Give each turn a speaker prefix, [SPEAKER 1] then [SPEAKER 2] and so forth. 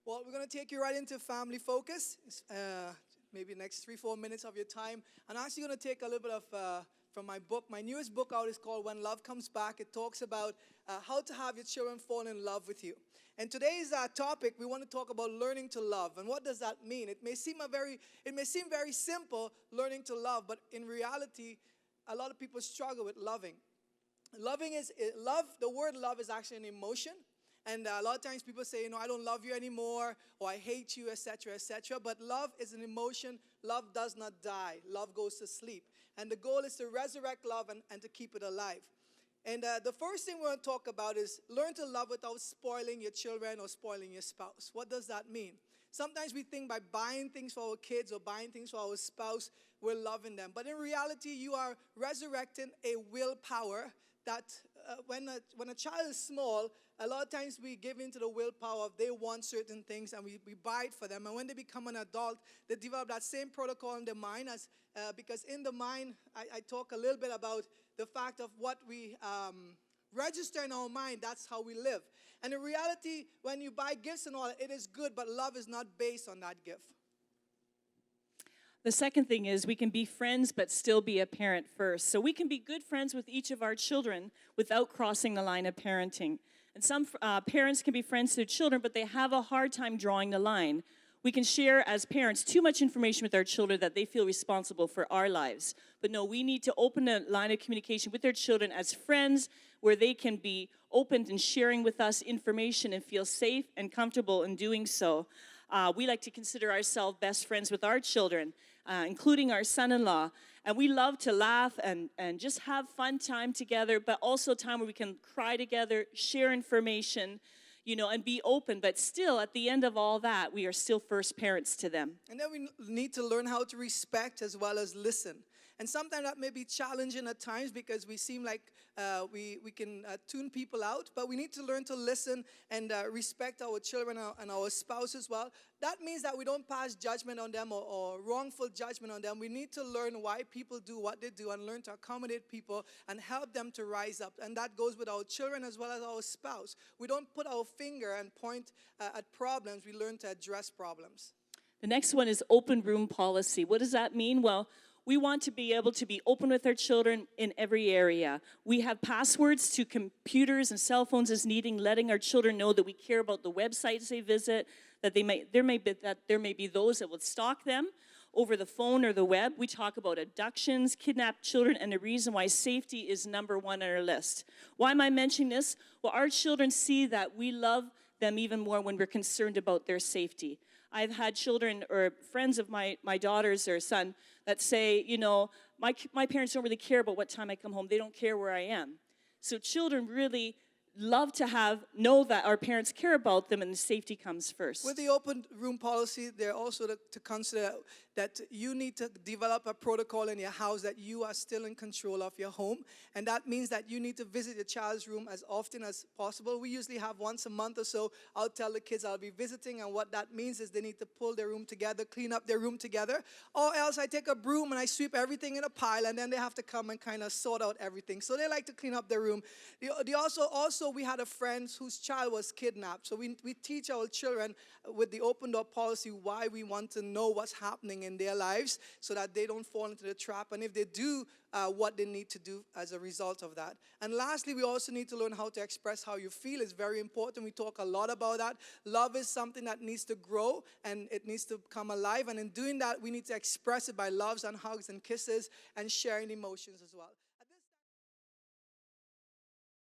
[SPEAKER 1] Well, we're going to take you right into family focus, maybe the next 3, 4 minutes of your time. And I'm actually going to take a little bit of from my book. My newest book out is called When Love Comes Back. It talks about how to have your children fall in love with you. And today's topic, we want to talk about learning to love. And what does that mean? It may seem very simple, learning to love, but in reality, a lot of people struggle with loving. Love. The word love is actually an emotion. And a lot of times people say, I don't love you anymore, or I hate you, etc., etc. But love is an emotion. Love does not die. Love goes to sleep. And the goal is to resurrect love and to keep it alive. And the first thing we want to talk about is learn to love without spoiling your children or spoiling your spouse. What does that mean? Sometimes we think by buying things for our kids or buying things for our spouse, we're loving them. But in reality, you are resurrecting a willpower that when a child is small, a lot of times we give into the willpower of they want certain things and we buy it for them. And when they become an adult, they develop that same protocol in their mind because in the mind, I talk a little bit about the fact of what we register in our mind, that's how we live. And in reality, when you buy gifts and all, it is good, but love is not based on that gift.
[SPEAKER 2] The second thing is we can be friends but still be a parent first. So we can be good friends with each of our children without crossing the line of parenting. And some parents can be friends to their children, but they have a hard time drawing the line. We can share as parents too much information with our children that they feel responsible for our lives. But no, we need to open a line of communication with their children as friends where they can be open and sharing with us information and feel safe and comfortable in doing so. We like to consider ourselves best friends with our children, including our son-in-law. And we love to laugh and just have fun time together, but also time where we can cry together, share information, and be open. But still, at the end of all that, we are still first parents to them.
[SPEAKER 1] And then we need to learn how to respect as well as listen. And sometimes that may be challenging at times because we seem like we can tune people out. But we need to learn to listen and respect our children and our spouse as well. That means that we don't pass judgment on them or wrongful judgment on them. We need to learn why people do what they do and learn to accommodate people and help them to rise up. And that goes with our children as well as our spouse. We don't put our finger and point at problems. We learn to address problems.
[SPEAKER 2] The next one is open room policy. What does that mean? Well, we want to be able to be open with our children in every area. We have passwords to computers and cell phones as needing, letting our children know that we care about the websites they visit, that there may be those that will stalk them over the phone or the web. We talk about abductions, kidnapped children, and the reason why safety is number one on our list. Why am I mentioning this? Well, our children see that we love them even more when we're concerned about their safety. I've had children or friends of my daughter's or son that say, my parents don't really care about what time I come home. They don't care where I am. So children really love to know that our parents care about them and the safety comes first.
[SPEAKER 1] With the open room policy, they're also to consider that you need to develop a protocol in your house that you are still in control of your home. And that means that you need to visit your child's room as often as possible. We usually have once a month or so. I'll tell the kids I'll be visiting, and what that means is they need to pull their room together, clean up their room together, or else I take a broom and I sweep everything in a pile, and then they have to come and kind of sort out everything. So they like to clean up their room. Also, we had a friend whose child was kidnapped. So we teach our children with the open door policy why we want to know what's happening in their lives so that they don't fall into the trap. And if they do, what they need to do as a result of that. And lastly, we also need to learn how to express how you feel. It's very important. We talk a lot about that. Love is something that needs to grow and it needs to come alive. And in doing that, we need to express it by loves and hugs and kisses and sharing emotions as well.